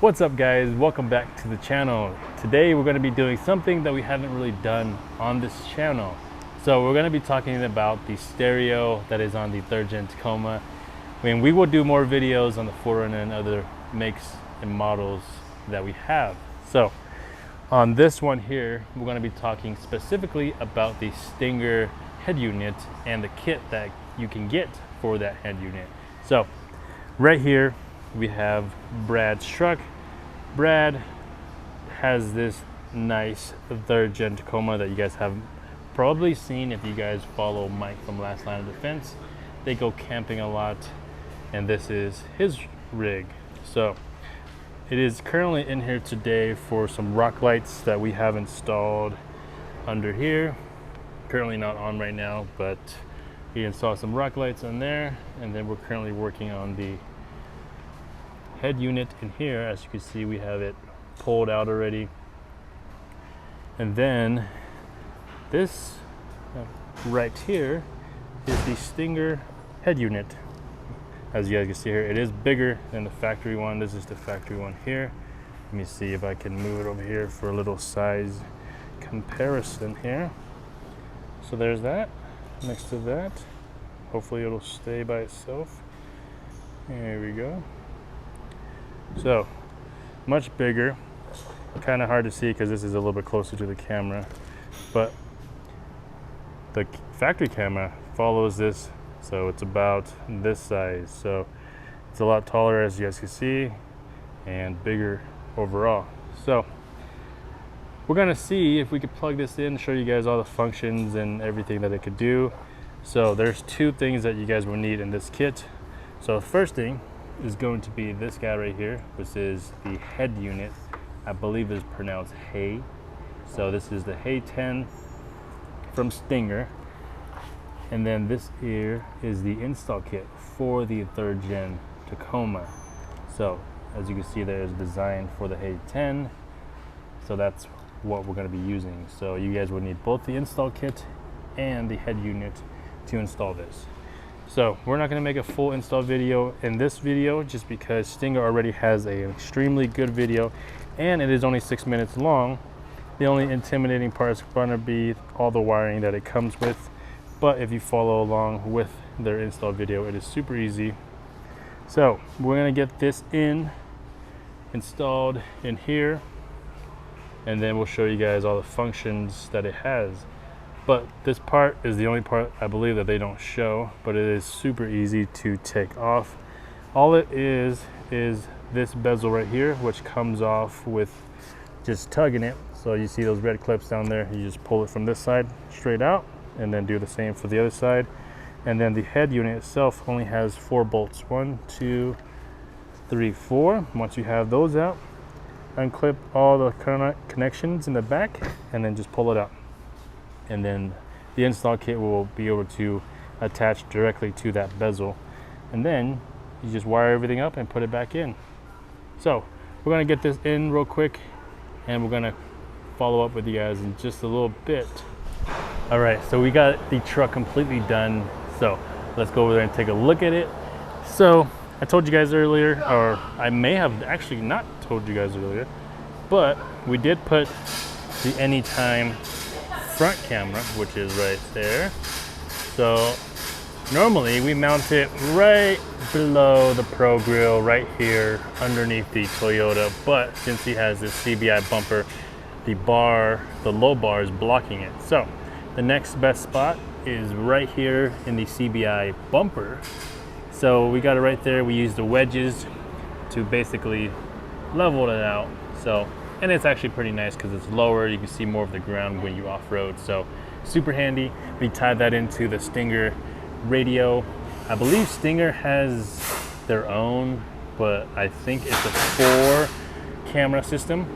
What's up guys, welcome back to the channel. Today we're going to be doing something that we haven't really done on this channel. So we're going to be talking about the stereo that is on the 3rd gen Tacoma. I mean, we will do more videos on the 4Runner and other makes and models that we have. So on this one here, we're going to be talking specifically about the Stinger head unit and the kit that you can get for that head unit. So right here we have Brad's truck. Brad has this nice 3rd gen Tacoma that you guys have probably seen if you guys follow Mike from Last Line of Defense. They go camping a lot, and this is his rig. So it is currently in here today for some rock lights that we have installed under here. Currently not on right now, but he installed some rock lights on there, and then we're currently working on the head unit in here. As you can see, we have it pulled out already. And then this right here is the Stinger head unit. As you guys can see here, it is bigger than the factory one. This is the factory one here. Let me see if I can move it over here for a little size comparison here. So there's that next to that. Hopefully it'll stay by itself. There we go. So much bigger, kind of hard to see because this is a little bit closer to the camera, but the factory camera follows this, so it's about this size. So it's a lot taller, as you guys can see, and bigger overall. So we're gonna see if we could plug this in, show you guys all the functions and everything that it could do. So there's two things that you guys will need in this kit. So the first thing is going to be this guy right here, which is the head unit. I believe is pronounced Hay. So this is the Hay 10 from Stinger. And then this here is the install kit for the 3rd gen Tacoma. So as you can see, there is a design for the Hay 10. So that's what we're going to be using. So you guys would need both the install kit and the head unit to install this. So we're not going to make a full install video in this video just because Stinger already has an extremely good video and it is only 6 minutes long. The only intimidating part is going to be all the wiring that it comes with, but if you follow along with their install video, it is super easy. So we're going to get this installed in here, and then we'll show you guys all the functions that it has. But this part is the only part I believe that they don't show, but it is super easy to take off. All it is this bezel right here, which comes off with just tugging it. So you see those red clips down there, you just pull it from this side straight out and then do the same for the other side. And then the head unit itself only has 4 bolts. 1, 2, 3, 4. Once you have those out, unclip all the connections in the back and then just pull it out. And then the install kit will be able to attach directly to that bezel, and then you just wire everything up and put it back in. So we're going to get this in real quick, and we're going to follow up with you guys in just a little bit. All right, so we got the truck completely done, so let's go over there and take a look at it. So I told you guys earlier, or I may have actually not told you guys earlier, but we did put the Anytime front camera, which is right there. So normally we mount it right below the Pro Grill, right here underneath the Toyota, but since he has this CBI bumper, the low bar is blocking it. So the next best spot is right here in the CBI bumper. So we got it right there. We used the wedges to basically level it out. So, and it's actually pretty nice because it's lower. You can see more of the ground when you off-road. So super handy. We tied that into the Stinger radio. I believe Stinger has their own, but I think it's a 4 camera system.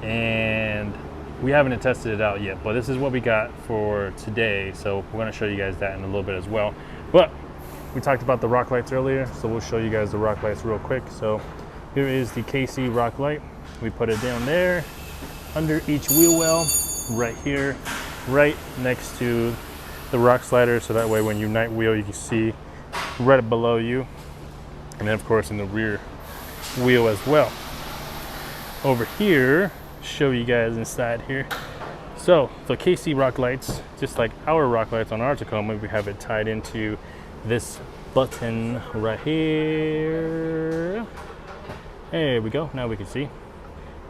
And we haven't tested it out yet, but this is what we got for today. So we're going to show you guys that in a little bit as well. But we talked about the rock lights earlier, so we'll show you guys the rock lights real quick. So here is the KC rock light. We put it down there under each wheel well, right here, right next to the rock slider, so that way when you night wheel you can see right below you. And then of course in the rear wheel as well. over here, show you guys inside here. So the KC rock lights, just like our rock lights on our Tacoma, we have it tied into this button right here. There we go. Now we can see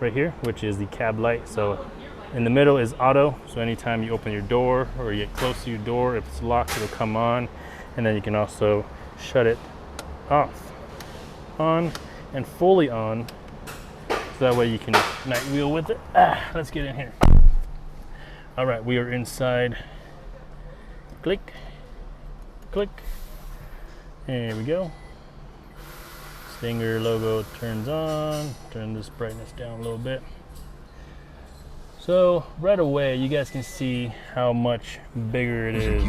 right here, which is the cab light. So in the middle is auto. So anytime you open your door or you get close to your door, if it's locked, it'll come on. And then you can also shut it off, on, and fully on. So that way you can night wheel with it. Let's get in here. All right, we are inside. Click, click. There we go. Stinger logo turns on. Turn this brightness down a little bit. So right away, you guys can see how much bigger it is.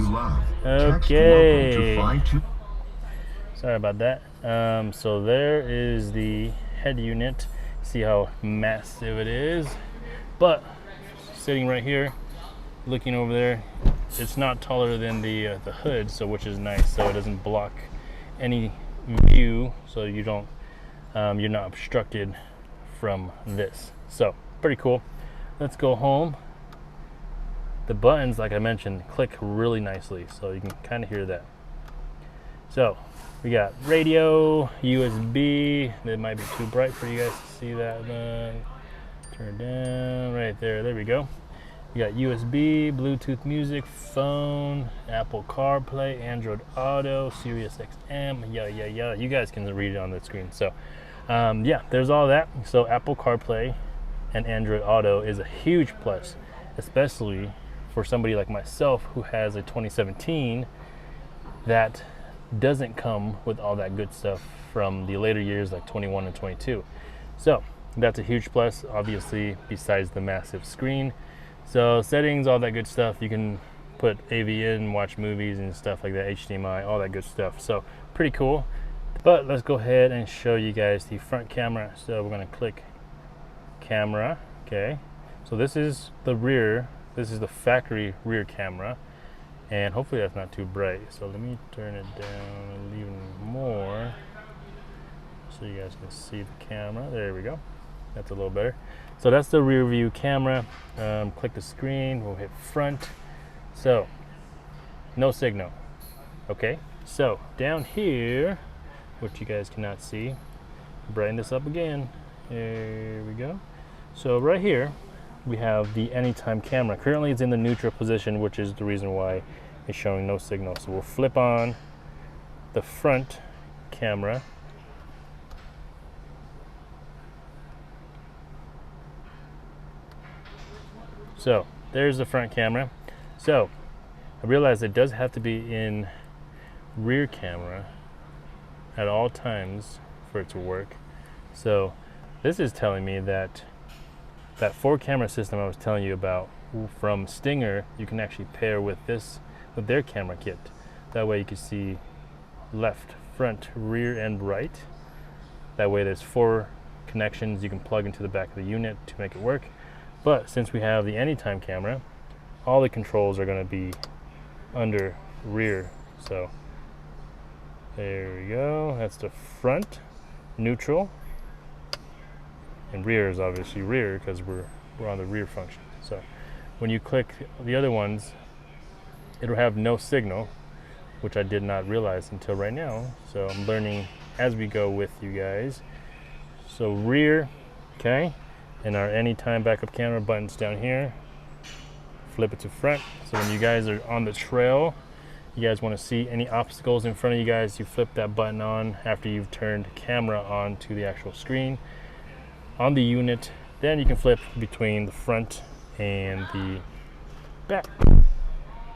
Okay. Sorry about that. So there is the head unit. See how massive it is. But sitting right here, looking over there, it's not taller than the hood, so which is nice. So it doesn't block any view, so you don't you're not obstructed from this. So pretty cool. Let's go home. The buttons, like I mentioned, click really nicely, so you can kind of hear that. So we got radio, USB. It might be too bright for you guys to see that. Turn it down right there. There we go. You got USB, Bluetooth music, phone, Apple CarPlay, Android Auto, Sirius XM, yeah. You guys can read it on the screen. So, yeah, there's all that. So Apple CarPlay and Android Auto is a huge plus, especially for somebody like myself who has a 2017 that doesn't come with all that good stuff from the later years like 21 and 22. So that's a huge plus, obviously, besides the massive screen. So settings, all that good stuff. You can put AV in, watch movies and stuff like that, HDMI, all that good stuff. So pretty cool. But let's go ahead and show you guys the front camera. So we're gonna click camera, okay. So this is the rear, this is the factory rear camera. And hopefully that's not too bright. So let me turn it down even more so you guys can see the camera. There we go. That's a little better. So that's the rear view camera. Click the screen, we'll hit front. So no signal. Okay, so down here, which you guys cannot see, brighten this up again. There we go. So right here we have the anytime camera. Currently it's in the neutral position, which is the reason why it's showing no signal. So we'll flip on the front camera. So there's the front camera. So I realize it does have to be in rear camera at all times for it to work. So this is telling me that that 4-camera system I was telling you about from Stinger, you can actually pair with this, with their camera kit. That way you can see left, front, rear, and right. That way there's 4 connections you can plug into the back of the unit to make it work. But since we have the anytime camera, all the controls are going to be under rear. So there we go. That's the front, neutral, and rear is obviously rear because we're on the rear function. So when you click the other ones, it'll have no signal, which I did not realize until right now. So I'm learning as we go with you guys. So rear, okay. And our anytime backup camera buttons down here. Flip it to front. So when you guys are on the trail, you guys want to see any obstacles in front of you guys, you flip that button on after you've turned camera on to the actual screen on the unit. Then you can flip between the front and the back,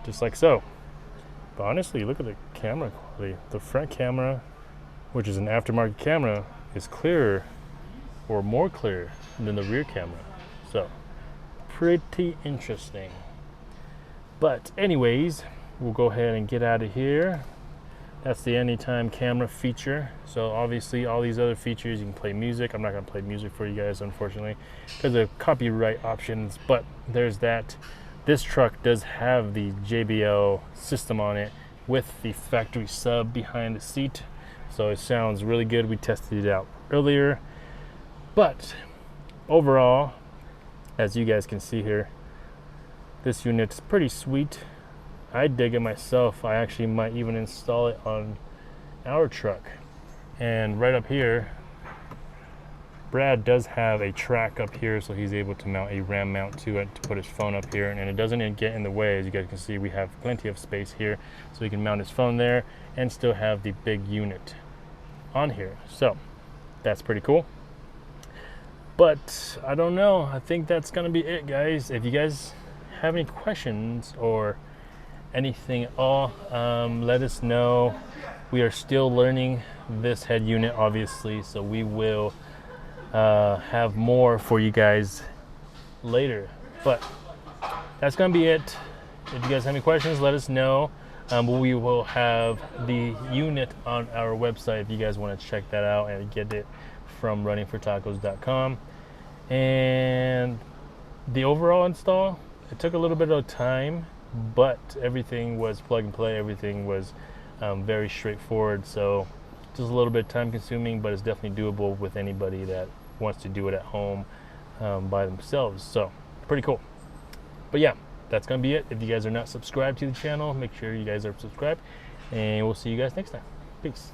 just like so. But honestly, look at the camera quality. The front camera, which is an aftermarket camera, is clearer or more clear than the rear camera. So pretty interesting. But anyways, we'll go ahead and get out of here. That's the anytime camera feature. So obviously all these other features, you can play music. I'm not gonna play music for you guys, unfortunately, because of copyright options, but there's that. This truck does have the JBL system on it with the factory sub behind the seat. So it sounds really good. We tested it out earlier. But overall, as you guys can see here, this unit's pretty sweet. I dig it myself. I actually might even install it on our truck. And right up here, Brad does have a track up here, so he's able to mount a RAM mount to it to put his phone up here, and it doesn't get in the way. As you guys can see, we have plenty of space here, so he can mount his phone there and still have the big unit on here. So that's pretty cool. But I don't know, I think that's gonna be it, guys. If you guys have any questions or anything at all, let us know. We are still learning this head unit, obviously, so we will have more for you guys later. But that's gonna be it. If you guys have any questions, let us know. We will have the unit on our website if you guys want to check that out and get it from runningfortacos.com. And the overall install, it took a little bit of time, but everything was plug and play. Everything was very straightforward. So just a little bit time consuming, but it's definitely doable with anybody that wants to do it at home by themselves. So pretty cool. But yeah, that's gonna be it. If you guys are not subscribed to the channel, make sure you guys are subscribed, and we'll see you guys next time. Peace.